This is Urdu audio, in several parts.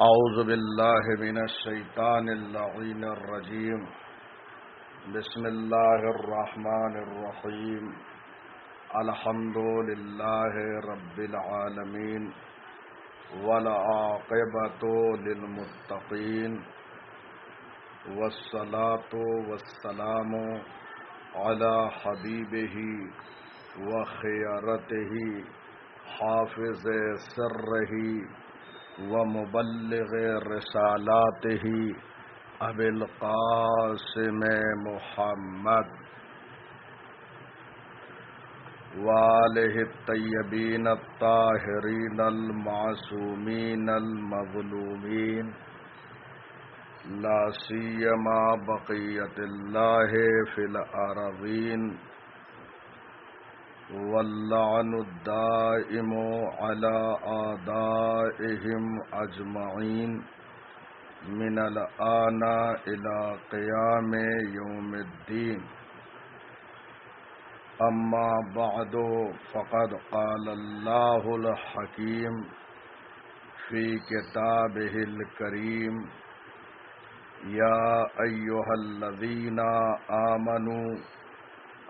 اعوذ باللہ من الشیطان اللعین الرجیم بسم اللہ الرحمن الرحیم الحمد للہ رب العالمین والعاقبۃ للمتقین والصلاة والسلام علی حبیبہ وخیرتہ حافظ سرہ ومبلغ رسالاتہ ابی القاسم محمد وآلہ الطیبین الطاہرین المعصومین المظلومین لا سیما بقیت اللہ فی الارضین واللعن الدائم على اعدائهم اجمعین من الآن الى قیام یوم الدین اما بعد فقد قال اللہ الحکیم فی کتابہ الکریم یا ایہا الذین آمنوا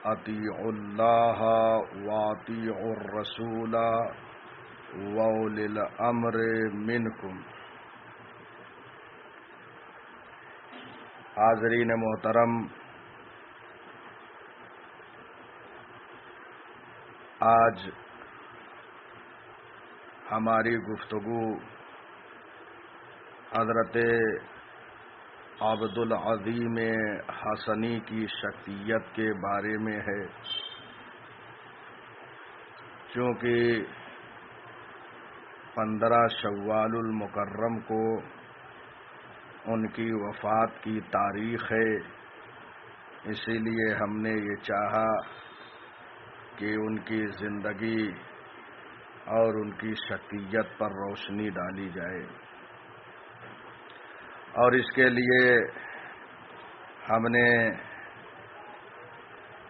اطیعوا اللہ واطیعوا الرسول واولی الامر منکم۔ حاضرین محترم، آج ہماری گفتگو حضرت عبد العظیم حسنی کی شخصیت کے بارے میں ہے، چونکہ 15 شوال المکرم کو ان کی وفات کی تاریخ ہے، اسی لیے ہم نے یہ چاہا کہ ان کی زندگی اور ان کی شخصیت پر روشنی ڈالی جائے، اور اس کے لیے ہم نے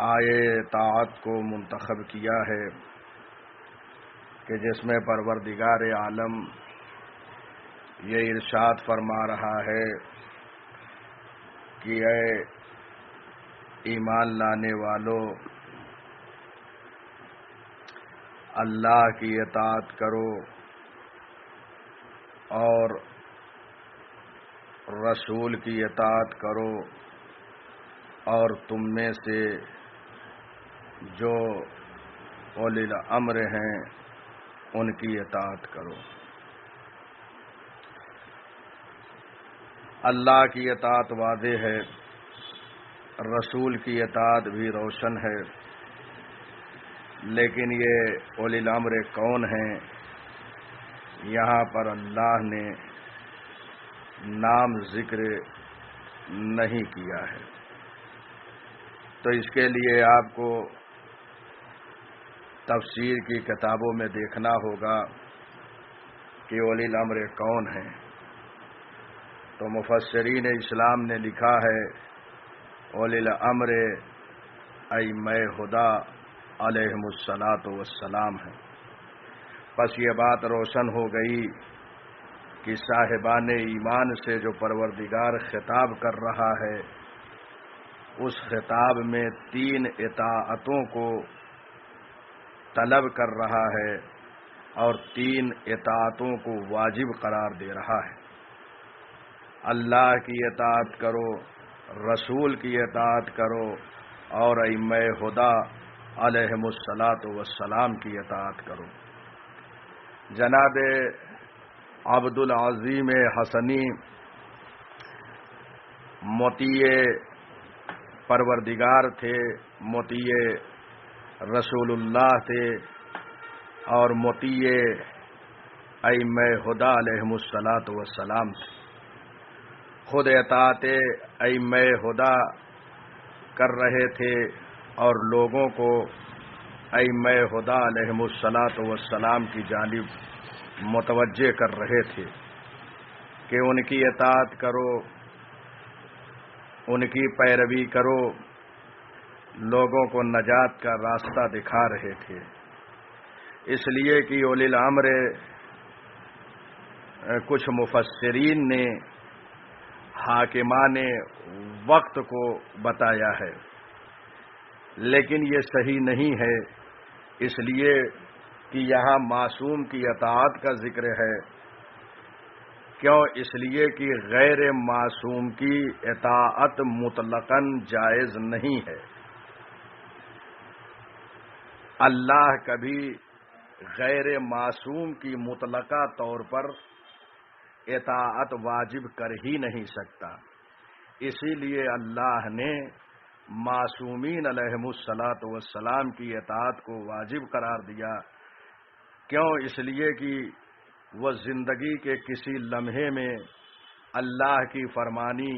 آیے طاعت کو منتخب کیا ہے کہ جس میں پروردگار عالم یہ ارشاد فرما رہا ہے کہ اے ایمان لانے والو، اللہ کی اطاعت کرو اور رسول کی اطاعت کرو، اور تم میں سے جو اولی الامر ہیں ان کی اطاعت کرو۔ اللہ کی اطاعت واضح ہے، رسول کی اطاعت بھی روشن ہے، لیکن یہ اولی الامر کون ہیں، یہاں پر اللہ نے نام ذکر نہیں کیا ہے، تو اس کے لیے آپ کو تفسیر کی کتابوں میں دیکھنا ہوگا کہ اولی الامر کون ہیں۔ تو مفسرین اسلام نے لکھا ہے اولی الامر ائمہ ہدی علیہم الصلاۃ والسلام ہے۔ پس یہ بات روشن ہو گئی کہ صاحبان ایمان سے جو پروردگار خطاب کر رہا ہے، اس خطاب میں 3 اطاعتوں کو طلب کر رہا ہے اور 3 اطاعتوں کو واجب قرار دے رہا ہے۔ اللہ کی اطاعت کرو، رسول کی اطاعت کرو، اور ائمہ ہدی علیہم الصلاۃ والسلام کی اطاعت کرو۔ جناب عبد العظیم حسنی مطیع پروردگار تھے، مطیع رسول اللہ تھے، اور مطیع ائمہ ہدی علیہم الصلاۃ والسلام تھے۔ خود اطاعت ائمہ ہدی کر رہے تھے اور لوگوں کو ائمہ ہدی علیہم الصلاۃ والسلام کی جانب متوجہ کر رہے تھے کہ ان کی اطاعت کرو، ان کی پیروی کرو، لوگوں کو نجات کا راستہ دکھا رہے تھے۔ اس لیے کہ اولی الامر کچھ مفسرین نے حاکمان وقت کو بتایا ہے، لیکن یہ صحیح نہیں ہے، اس لیے کہ یہاں معصوم کی اطاعت کا ذکر ہے۔ کیوں؟ اس لیے کہ غیر معصوم کی اطاعت مطلقاً جائز نہیں ہے۔ اللہ کبھی غیر معصوم کی مطلقہ طور پر اطاعت واجب کر ہی نہیں سکتا، اسی لیے اللہ نے معصومین علیہم الصلاۃ والسلام کی اطاعت کو واجب قرار دیا۔ کیوں؟ اس لیے کہ وہ زندگی کے کسی لمحے میں اللہ کی فرمانی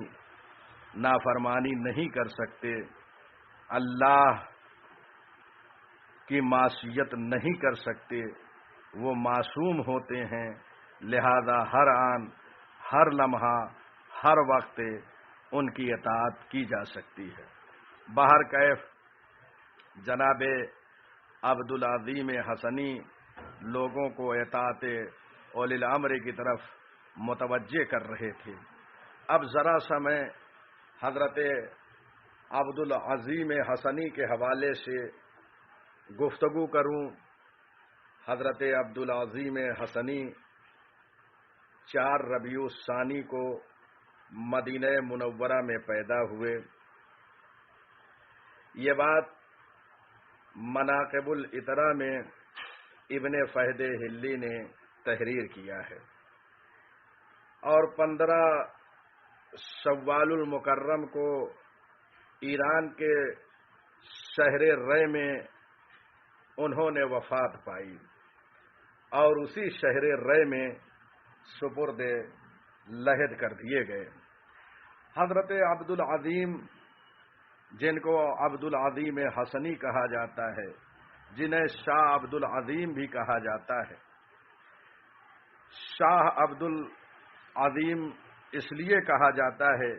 نافرمانی نہیں کر سکتے، اللہ کی معصیت نہیں کر سکتے، وہ معصوم ہوتے ہیں، لہذا ہر آن، ہر لمحہ، ہر وقت ان کی اطاعت کی جا سکتی ہے۔ بہر کیف جناب عبدالعظیم حسنی لوگوں کو اطاعت اولی الامر کی طرف متوجہ کر رہے تھے۔ اب ذرا سا میں حضرت عبدالعظیم حسنی کے حوالے سے گفتگو کروں۔ حضرت عبدالعظیم حسنی 4 ربیع الثانی کو مدینہ منورہ میں پیدا ہوئے۔ یہ بات مناقب الاطراء میں ابن فہد ہلی نے تحریر کیا ہے، اور 15 شوال المکرم کو ایران کے شہر رے میں انہوں نے وفات پائی، اور اسی شہر رے میں سپرد لحد کر دیے گئے۔ حضرت عبدالعظیم، جن کو عبدالعظیم حسنی کہا جاتا ہے، جنہیں شاہ عبدالعظیم بھی کہا جاتا ہے، شاہ عبدالعظیم اس لیے کہا جاتا ہے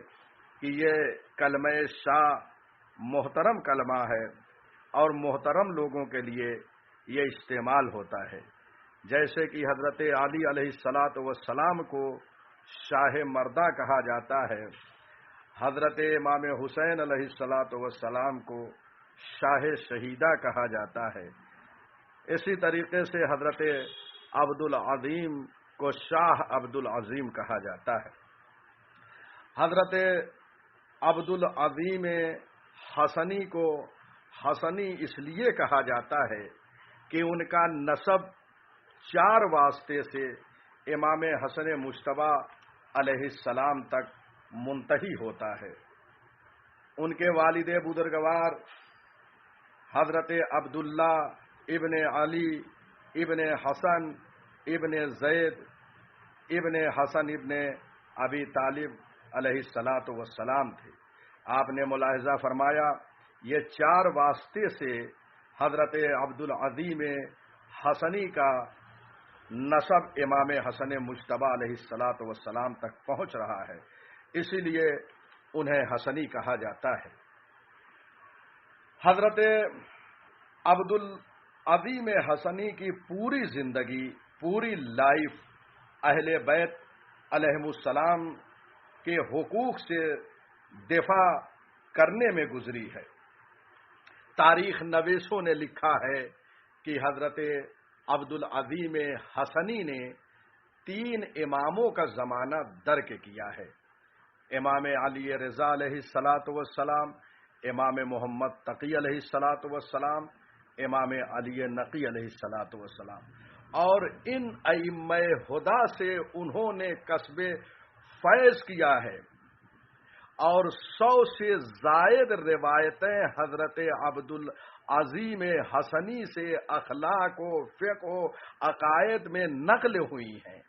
کہ یہ کلمہ شاہ محترم کلمہ ہے، اور محترم لوگوں کے لیے یہ استعمال ہوتا ہے، جیسے کہ حضرت علی علیہ الصلاۃ والسلام کو شاہ مردہ کہا جاتا ہے، حضرت امام حسین علیہ الصلاۃ والسلام کو شاہ شہیدہ کہا جاتا ہے۔ اسی طریقے سے حضرت عبدالعظیم کو شاہ عبدالعظیم کہا جاتا ہے۔ حضرت عبدالعظیم حسنی کو حسنی اس لیے کہا جاتا ہے کہ ان کا نسب 4 واسطے سے امام حسن مجتبی علیہ السلام تک منتہی ہوتا ہے۔ ان کے والد بزرگوار حضرت عبداللہ ابن علی ابن حسن ابن زید ابن حسن ابن ابی طالب علیہ الصلاۃ والسلام تھے۔ آپ نے ملاحظہ فرمایا یہ 4 واسطے سے حضرت عبدالعظیم حسنی کا نسب امام حسن مجتبی علیہ الصلاۃ والسلام تک پہنچ رہا ہے، اسی لیے انہیں حسنی کہا جاتا ہے۔ حضرت عبدالعظیم حسنی کی پوری زندگی، پوری لائف اہل بیت علیہم السلام کے حقوق سے دفاع کرنے میں گزری ہے۔ تاریخ نویسوں نے لکھا ہے کہ حضرت عبدالعظیم حسنی نے 3 اماموں کا زمانہ درک کیا ہے، امام علی رضا علیہ الصلاۃ والسلام، امام محمد تقی علیہ الصلاۃ والسلام، امام علی نقی علیہ الصلاۃ والسلام، اور ان ائمہ ہدی سے انہوں نے کسب فیض کیا ہے، اور 100 سے زائد روایتیں حضرت عبدالعظیم حسنی سے اخلاق و فقہ و عقائد میں نقل ہوئی ہیں۔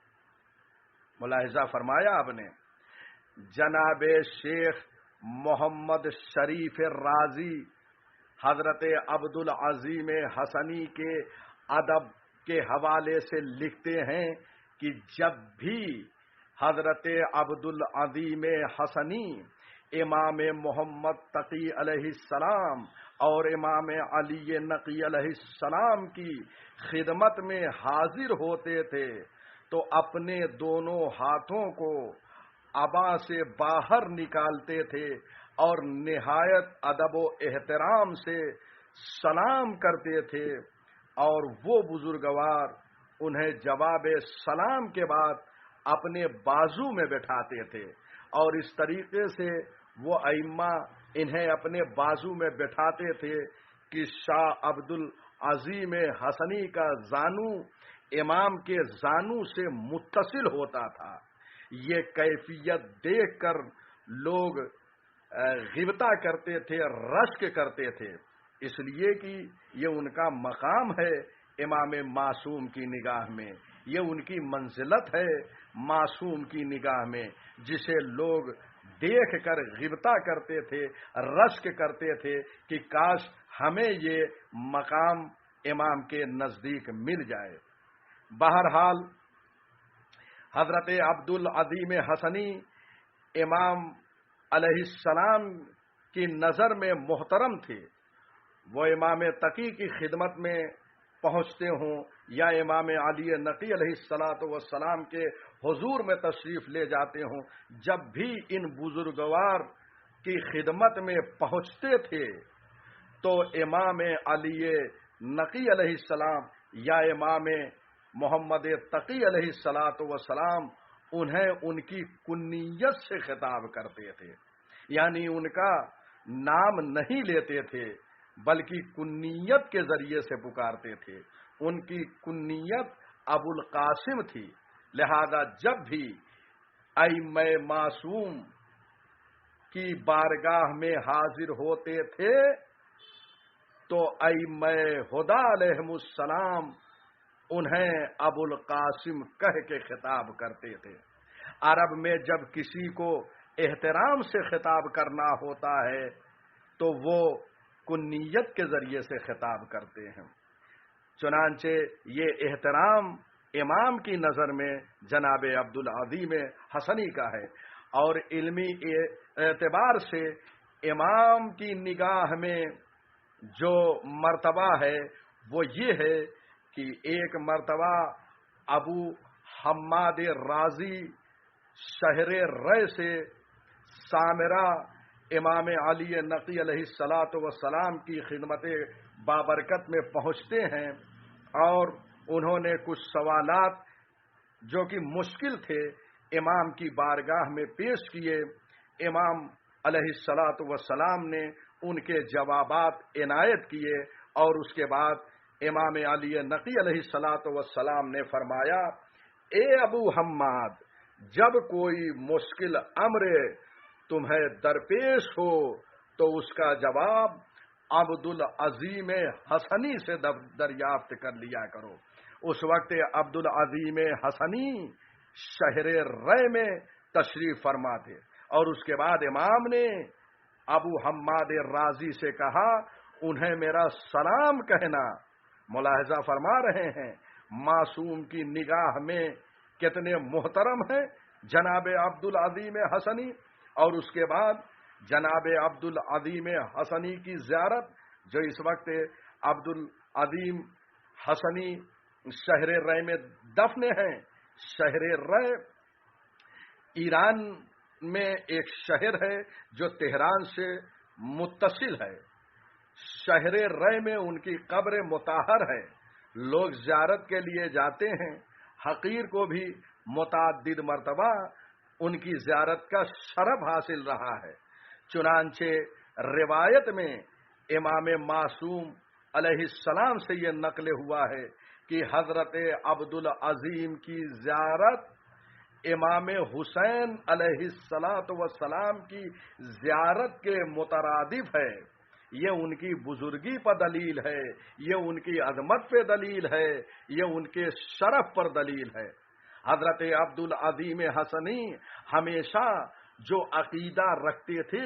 ملاحظہ فرمایا آپ نے، جناب شیخ محمد شریف رازی حضرت عبدالعظیم حسنی کے ادب کے حوالے سے لکھتے ہیں کہ جب بھی حضرت عبدالعظیم حسنی امام محمد تقی علیہ السلام اور امام علی نقی علیہ السلام کی خدمت میں حاضر ہوتے تھے تو اپنے دونوں ہاتھوں کو عبا سے باہر نکالتے تھے اور نہایت ادب و احترام سے سلام کرتے تھے، اور وہ بزرگوار انہیں جواب سلام کے بعد اپنے بازو میں بٹھاتے تھے، اور اس طریقے سے وہ ائمہ انہیں اپنے بازو میں بٹھاتے تھے کہ شاہ عبد العظیم حسنی کا زانو امام کے زانو سے متصل ہوتا تھا۔ یہ کیفیت دیکھ کر لوگ غبطہ کرتے تھے، رشک کرتے تھے، اس لیے کہ یہ ان کا مقام ہے امام معصوم کی نگاہ میں، یہ ان کی منزلت ہے معصوم کی نگاہ میں، جسے لوگ دیکھ کر غبطہ کرتے تھے، رشک کرتے تھے کہ کاش ہمیں یہ مقام امام کے نزدیک مل جائے۔ بہرحال حضرت عبد العظیم حسنی امام علیہ السلام کی نظر میں محترم تھے۔ وہ امام تقی کی خدمت میں پہنچتے ہوں یا امام علی نقی علیہ السلام کے حضور میں تشریف لے جاتے ہوں، جب بھی ان بزرگوار کی خدمت میں پہنچتے تھے تو امام علی نقی علیہ السلام یا امام محمد تقی علیہ السلام انہیں ان کی کنیت سے خطاب کرتے تھے، یعنی ان کا نام نہیں لیتے تھے بلکہ کنیت کے ذریعے سے پکارتے تھے۔ ان کی کنیت ابو القاسم تھی، لہذا جب بھی ائمہ معصوم کی بارگاہ میں حاضر ہوتے تھے تو ائمہ ہدی علیہم السلام انہیں ابو القاسم کہہ کے خطاب کرتے تھے۔ عرب میں جب کسی کو احترام سے خطاب کرنا ہوتا ہے تو وہ کنیت کے ذریعے سے خطاب کرتے ہیں۔ چنانچہ یہ احترام امام کی نظر میں جناب عبد العظیم حسنی کا ہے، اور علمی اعتبار سے امام کی نگاہ میں جو مرتبہ ہے وہ یہ ہے کہ ایک مرتبہ ابو حماد رازی شہر رے سے سامرہ امام علی نقی علیہ السلام کی خدمت بابرکت میں پہنچتے ہیں، اور انہوں نے کچھ سوالات جو کہ مشکل تھے امام کی بارگاہ میں پیش کیے۔ امام علیہ السلام نے ان کے جوابات عنایت کیے، اور اس کے بعد امام علی نقی علیہ السلام نے فرمایا، اے ابو حماد، جب کوئی مشکل امر تمہیں درپیش ہو تو اس کا جواب عبد العظیم حسنی سے دریافت کر لیا کرو۔ اس وقت عبد العظیم حسنی شہر رے میں تشریف فرما تھے، اور اس کے بعد امام نے ابو حماد رازی سے کہا انہیں میرا سلام کہنا۔ ملاحظہ فرما رہے ہیں معصوم کی نگاہ میں کتنے محترم ہیں جناب عبد العظیم حسنی، اور اس کے بعد جناب عبد العظیم حسنی کی زیارت، جو اس وقت عبد العظیم حسنی شہر رے میں دفن ہیں۔ شہر رے ایران میں ایک شہر ہے جو تہران سے متصل ہے۔ شہر رے میں ان کی قبر مطہر ہے، لوگ زیارت کے لیے جاتے ہیں۔ حقیر کو بھی متعدد مرتبہ ان کی زیارت کا شرف حاصل رہا ہے۔ چنانچہ روایت میں امام معصوم علیہ السلام سے یہ نقل ہوا ہے کہ حضرت عبد العظیم کی زیارت امام حسین علیہ السلام کی زیارت کے مترادف ہے۔ یہ ان کی بزرگی پر دلیل ہے، یہ ان کی عظمت پہ دلیل ہے، یہ ان کے شرف پر دلیل ہے۔ حضرت عبد العظیم حسنی ہمیشہ جو عقیدہ رکھتے تھے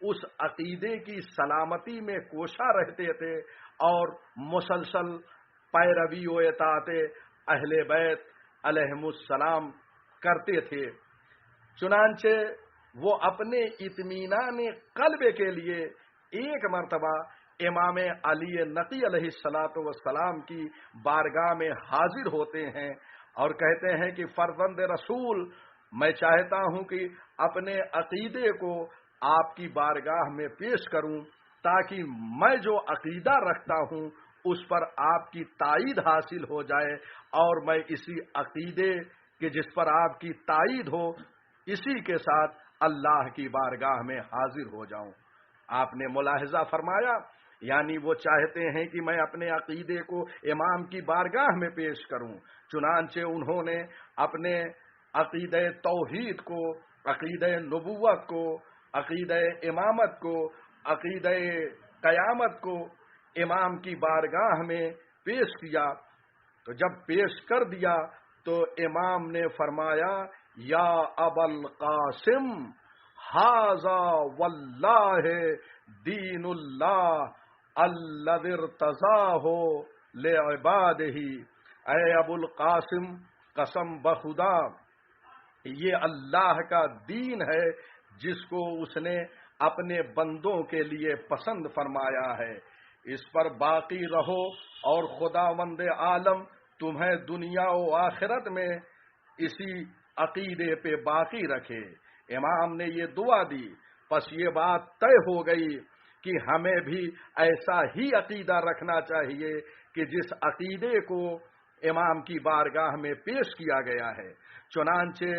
اس عقیدے کی سلامتی میں کوشاں رہتے تھے، اور مسلسل پیروی و اطاعت اہل بیت علیہم السلام کرتے تھے۔ چنانچہ وہ اپنے اطمینان قلب کے لیے ایک مرتبہ امام علی نقی علیہ السلام کی بارگاہ میں حاضر ہوتے ہیں، اور کہتے ہیں کہ فرزند رسول، میں چاہتا ہوں کہ اپنے عقیدے کو آپ کی بارگاہ میں پیش کروں تاکہ میں جو عقیدہ رکھتا ہوں اس پر آپ کی تائید حاصل ہو جائے، اور میں اسی عقیدے کہ جس پر آپ کی تائید ہو اسی کے ساتھ اللہ کی بارگاہ میں حاضر ہو جاؤں۔ آپ نے ملاحظہ فرمایا، یعنی وہ چاہتے ہیں کہ میں اپنے عقیدے کو امام کی بارگاہ میں پیش کروں، چنانچہ انہوں نے اپنے عقیدہ توحید کو، عقیدہ نبوت کو، عقیدہ امامت کو، عقیدہ قیامت کو امام کی بارگاہ میں پیش کیا۔ تو جب پیش کر دیا تو امام نے فرمایا، یا ابا القاسم ھذا واللہ دین اللہ الذی ارتضاہ لعبادہ، اے ابو القاسم قسم بخدا یہ اللہ کا دین ہے جس کو اس نے اپنے بندوں کے لیے پسند فرمایا ہے، اس پر باقی رہو اور خداوند عالم تمہیں دنیا و آخرت میں اسی عقیدے پہ باقی رکھے۔ امام نے یہ دعا دی، پس یہ بات طے ہو گئی کہ ہمیں بھی ایسا ہی عقیدہ رکھنا چاہیے کہ جس عقیدے کو امام کی بارگاہ میں پیش کیا گیا ہے۔ چنانچہ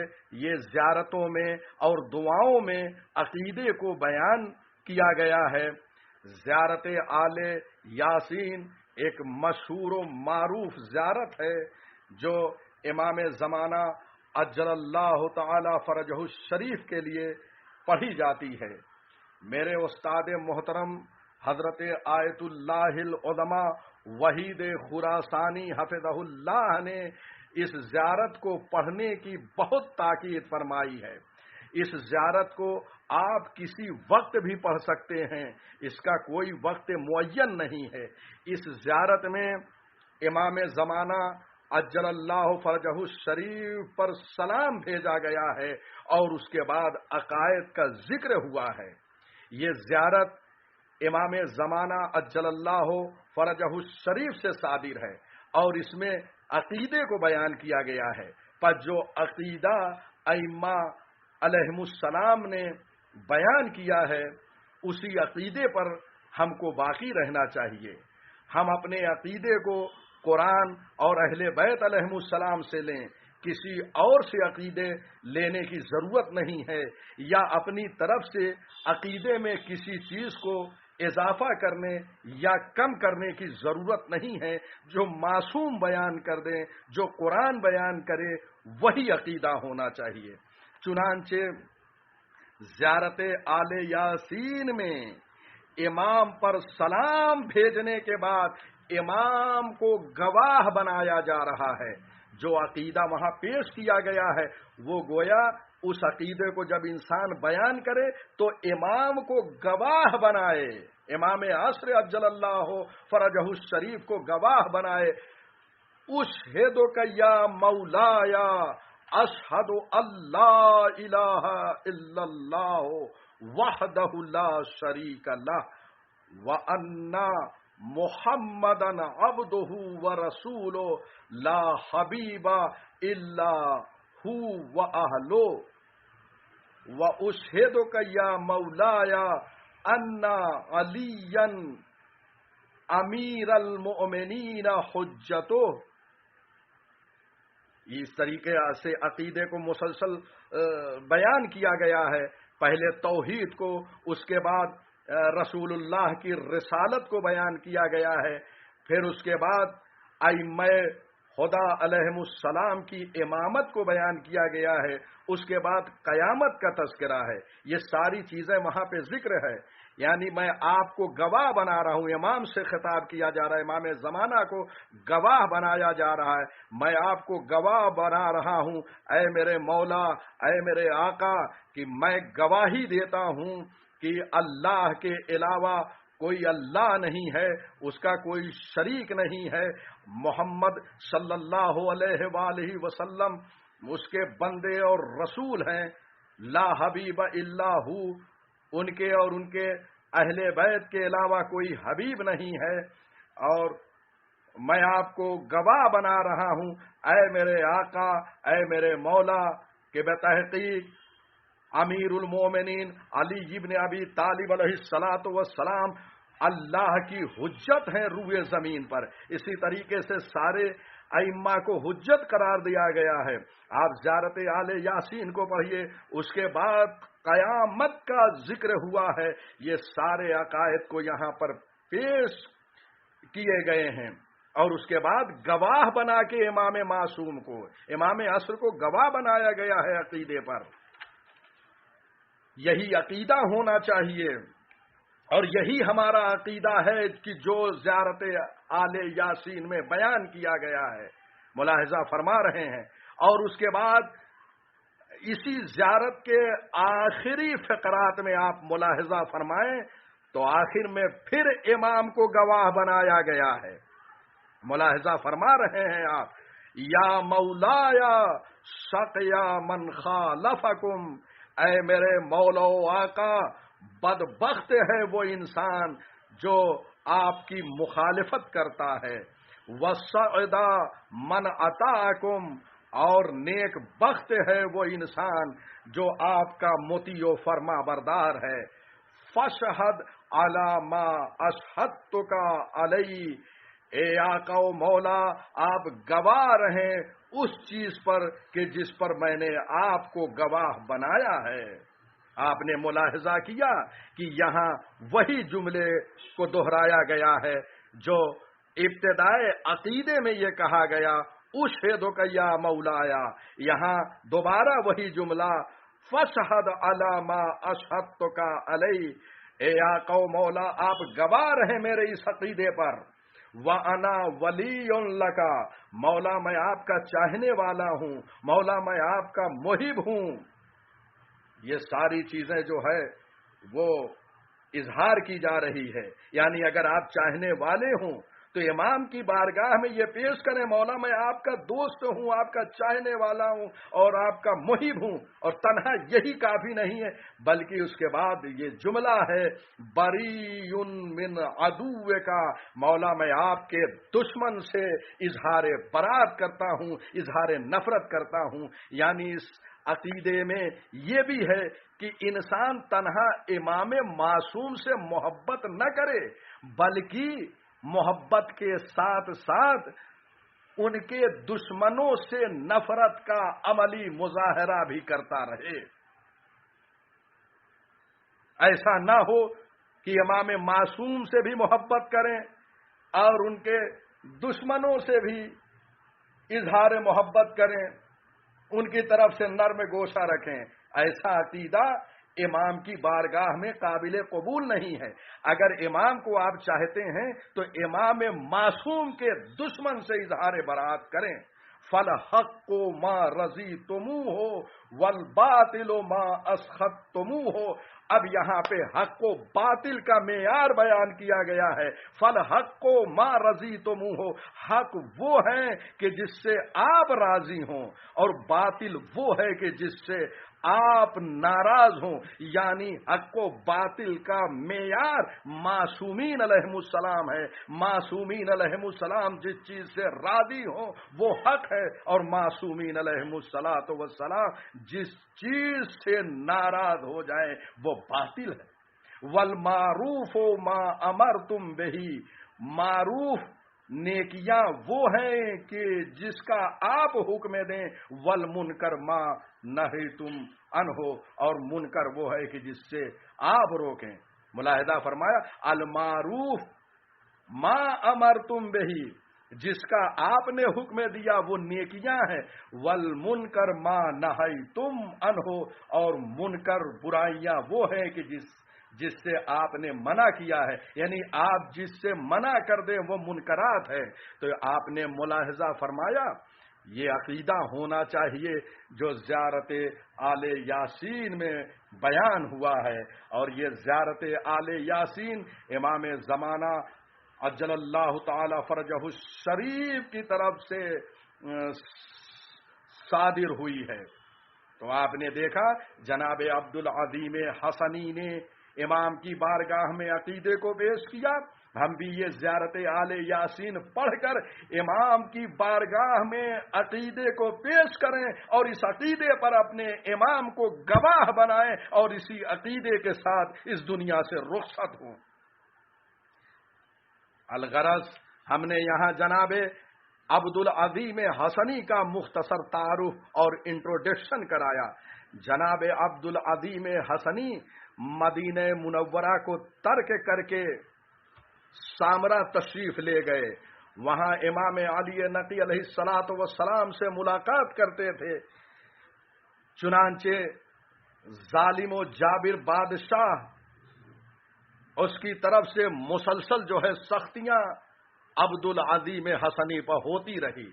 یہ زیارتوں میں اور دعاؤں میں عقیدے کو بیان کیا گیا ہے۔ زیارت آل یاسین ایک مشہور و معروف زیارت ہے جو امام زمانہ عجل اللہ تعالی فرجہ الشریف کے لیے پڑھی جاتی ہے۔ میرے استاد محترم حضرت آیت اللہ العظما وحید خراسانی حفظہ اللہ نے اس زیارت کو پڑھنے کی بہت تاکید فرمائی ہے۔ اس زیارت کو آپ کسی وقت بھی پڑھ سکتے ہیں، اس کا کوئی وقت معین نہیں ہے۔ اس زیارت میں امام زمانہ عجل اللہ فرجہ الشریف پر سلام بھیجا گیا ہے اور اس کے بعد عقائد کا ذکر ہوا ہے۔ یہ زیارت امام زمانہ عجل اللہ فرجہ الشریف سے صادر ہے اور اس میں عقیدے کو بیان کیا گیا ہے، پر جو عقیدہ ائمہ علیہم السلام نے بیان کیا ہے اسی عقیدے پر ہم کو باقی رہنا چاہیے۔ ہم اپنے عقیدے کو قرآن اور اہل بیت علیہم السلام سے لیں، کسی اور سے عقیدے لینے کی ضرورت نہیں ہے، یا اپنی طرف سے عقیدے میں کسی چیز کو اضافہ کرنے یا کم کرنے کی ضرورت نہیں ہے۔ جو معصوم بیان کر دیں، جو قرآن بیان کرے، وہی عقیدہ ہونا چاہیے۔ چنانچہ زیارت آل یاسین میں امام پر سلام بھیجنے کے بعد امام کو گواہ بنایا جا رہا ہے۔ جو عقیدہ وہاں پیش کیا گیا ہے وہ گویا اس عقیدے کو جب انسان بیان کرے تو امام کو گواہ بنائے، امام عصر عجل اللہ فرجہ الشریف کو گواہ بنائے۔ اشہدک یا مولایا اشہد اللہ الہ الا اللہ وحدہ لا شریک لہ وان محمدا عبدہ ورسولہ لا حبیب الا ہو واہلہ واشہدک یا مولایا ان علی امیر المؤمنین حجتہ۔ اس طریقے سے عقیدے کو مسلسل بیان کیا گیا ہے، پہلے توحید کو، اس کے بعد رسول اللہ کی رسالت کو بیان کیا گیا ہے، پھر اس کے بعد ائمہ خدا علیہم السلام کی امامت کو بیان کیا گیا ہے، اس کے بعد قیامت کا تذکرہ ہے۔ یہ ساری چیزیں وہاں پہ ذکر ہے، یعنی میں آپ کو گواہ بنا رہا ہوں، امام سے خطاب کیا جا رہا ہے، امام زمانہ کو گواہ بنایا جا رہا ہے، میں آپ کو گواہ بنا رہا ہوں اے میرے مولا، اے میرے آقا، کہ میں گواہی دیتا ہوں کہ اللہ کے علاوہ کوئی اللہ نہیں ہے، اس کا کوئی شریک نہیں ہے، محمد صلی اللہ علیہ وآلہ وسلم اس کے بندے اور رسول ہیں، لا حبیب الا ہو، ان کے اور ان کے اہل بیت کے علاوہ کوئی حبیب نہیں ہے، اور میں آپ کو گواہ بنا رہا ہوں اے میرے آقا، اے میرے مولا، کہ بتحقیق امیر المومنین علی ابن ابی طالب علیہ الصلوۃ والسلام اللہ کی حجت ہیں روئے زمین پر۔ اسی طریقے سے سارے ائمہ کو حجت قرار دیا گیا ہے۔ آپ زیارت آل یاسین کو پڑھیے، اس کے بعد قیامت کا ذکر ہوا ہے۔ یہ سارے عقائد کو یہاں پر پیش کیے گئے ہیں، اور اس کے بعد گواہ بنا کے امام معصوم کو، امام عصر کو گواہ بنایا گیا ہے عقیدے پر۔ یہی عقیدہ ہونا چاہیے، اور یہی ہمارا عقیدہ ہے کہ جو زیارت آل یاسین میں بیان کیا گیا ہے، ملاحظہ فرما رہے ہیں۔ اور اس کے بعد اسی زیارت کے آخری فقرات میں آپ ملاحظہ فرمائیں تو آخر میں پھر امام کو گواہ بنایا گیا ہے۔ ملاحظہ فرما رہے ہیں آپ، یا مولایا سقیا من خالفکم، اے میرے مولا و آقا، بدبخت ہے وہ انسان جو آپ کی مخالفت کرتا ہے، وسعدا من اطاعکم، اور نیک بخت ہے وہ انسان جو آپ کا مطیع و فرما بردار ہے۔ فشہد علی ما اشہدتک علی، اے آقا و مولا، آپ گواہ رہیں اس چیز پر کہ جس پر میں نے آپ کو گواہ بنایا ہے۔ آپ نے ملاحظہ کیا کہ یہاں وہی جملے کو دہرایا گیا ہے جو ابتدائے عقیدے میں یہ کہا گیا، اشہدک یا مولایا، یہاں دوبارہ وہی جملہ، فشہد علی ما اشہدتک علی، اے آقا و مولا آپ گواہ رہیں میرے اس عقیدے پر، وَأَنَا وَلِيٌّ لَكَ، مولا میں آپ کا چاہنے والا ہوں، مولا میں آپ کا محب ہوں۔ یہ ساری چیزیں جو ہے وہ اظہار کی جا رہی ہے، یعنی اگر آپ چاہنے والے ہوں تو امام کی بارگاہ میں یہ پیش کریں، مولا میں آپ کا دوست ہوں، آپ کا چاہنے والا ہوں اور آپ کا محب ہوں۔ اور تنہا یہی کافی نہیں ہے، بلکہ اس کے بعد یہ جملہ ہے، بری من عدو کا، مولا میں آپ کے دشمن سے اظہار برات کرتا ہوں، اظہار نفرت کرتا ہوں۔ یعنی اس عقیدے میں یہ بھی ہے کہ انسان تنہا امام معصوم سے محبت نہ کرے، بلکہ محبت کے ساتھ ساتھ ان کے دشمنوں سے نفرت کا عملی مظاہرہ بھی کرتا رہے۔ ایسا نہ ہو کہ امام معصوم سے بھی محبت کریں اور ان کے دشمنوں سے بھی اظہار محبت کریں، ان کی طرف سے نرم گوشہ رکھیں۔ ایسا عقیدہ امام کی بارگاہ میں قابل قبول نہیں ہے۔ اگر امام کو آپ چاہتے ہیں تو امام معصوم کے دشمن سے اظہار برات کریں۔ فَالْحَقُّ مَا رَضِيتُمُوهُ وَالْبَاطِلُ مَا أَسْخَطْتُمُوهُ، اب یہاں پہ حق و باطل کا معیار بیان کیا گیا ہے۔ فَالْحَقُّ مَا رَضِيتُمُوهُ، حق وہ ہے کہ جس سے آپ راضی ہوں، اور باطل وہ ہے کہ جس سے آپ ناراض ہوں۔ یعنی حق و باطل کا معیار معصومین علیہ السلام ہے۔ معصومین علیہ السلام جس چیز سے راضی ہوں وہ حق ہے، اور معصومین علیہ السلام جس چیز سے ناراض ہو جائیں وہ باطل ہے۔ والمعروف ما امرتم بہی، معروف نیکیاں وہ ہیں کہ جس کا آپ حکم دیں، والمنکر ما نہیتم عنہ، اور منکر وہ ہے کہ جس سے آپ روکیں۔ ملاحظہ فرمایا، المعروف ما امرتم بہی، جس کا آپ نے حکم دیا وہ نیکیاں ہیں، والمنکر ما نہیتم عنہ، اور منکر برائیاں وہ ہیں کہ جس سے آپ نے منع کیا ہے، یعنی آپ جس سے منع کر دیں وہ منکرات ہے۔ تو آپ نے ملاحظہ فرمایا یہ عقیدہ ہونا چاہیے جو زیارت آل یاسین میں بیان ہوا ہے، اور یہ زیارت آل یاسین امام زمانہ عجل اللہ تعالی فرجہ الشریف کی طرف سے صادر ہوئی ہے۔ تو آپ نے دیکھا جناب عبدالعظیم حسنی نے امام کی بارگاہ میں عقیدے کو پیش کیا، ہم بھی یہ زیارت آل یاسین پڑھ کر امام کی بارگاہ میں عقیدے کو پیش کریں اور اس عقیدے پر اپنے امام کو گواہ بنائیں اور اسی عقیدے کے ساتھ اس دنیا سے رخصت ہوں۔ الغرض ہم نے یہاں جناب عبدالعظیم حسنی کا مختصر تعارف اور انٹروڈکشن کرایا۔ جناب عبدالعظیم حسنی مدینہ منورہ کو ترک کر کے سامرا تشریف لے گئے۔ وہاں امام علی نقی علیہ الصلوۃ والسلام سے ملاقات کرتے تھے۔ چنانچہ ظالم و جابر بادشاہ اس کی طرف سے مسلسل جو ہے سختیاں عبدالعظیم حسنی پر ہوتی رہی۔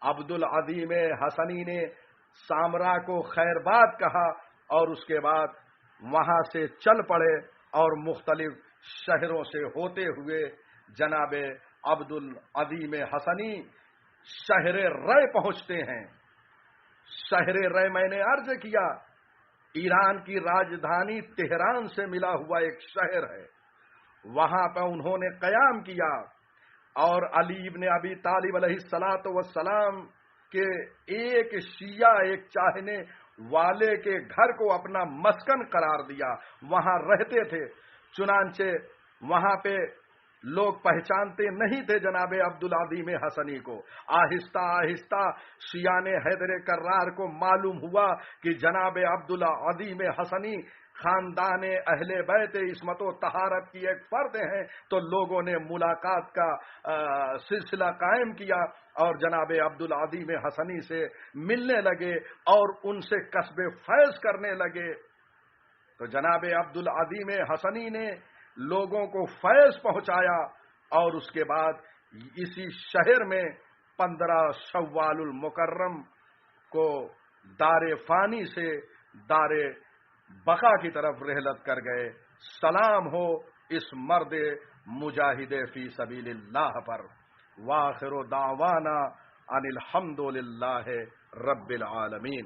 عبدالعظیم حسنی نے سامرا کو خیر بات کہا اور اس کے بعد وہاں سے چل پڑے اور مختلف شہروں سے ہوتے ہوئے جناب عبدالعظیم حسنی شہر رے پہنچتے ہیں۔ شہر رے میں نے عرض کیا ایران کی راجدھانی تہران سے ملا ہوا ایک شہر ہے۔ وہاں پہ انہوں نے قیام کیا اور علی ابن ابی طالب علیہ الصلوۃ والسلام کے ایک شیعہ ایک چاہنے والے کے گھر کو اپنا مسکن قرار دیا، وہاں رہتے تھے۔ چنانچہ وہاں پہ لوگ پہچانتے نہیں تھے جناب عبدالعظیم حسنی کو۔ آہستہ آہستہ شیعان حیدر کرار کو معلوم ہوا کہ جناب عبدالعظیم حسنی خاندان اہل بیت عصمت و طہارت کی ایک فرد ہیں، تو لوگوں نے ملاقات کا سلسلہ قائم کیا اور جناب عبدالعظیم حسنی سے ملنے لگے اور ان سے کسب فیض کرنے لگے۔ تو جناب عبدالعظیم حسنی نے لوگوں کو فیض پہنچایا اور اس کے بعد اسی شہر میں 15 شوال المکرم کو دار فانی سے دار بقا کی طرف رحلت کر گئے۔ سلام ہو اس مرد مجاہد فی سبیل اللہ پر۔ وآخر دعوانا ان الحمد للہ رب العالمین۔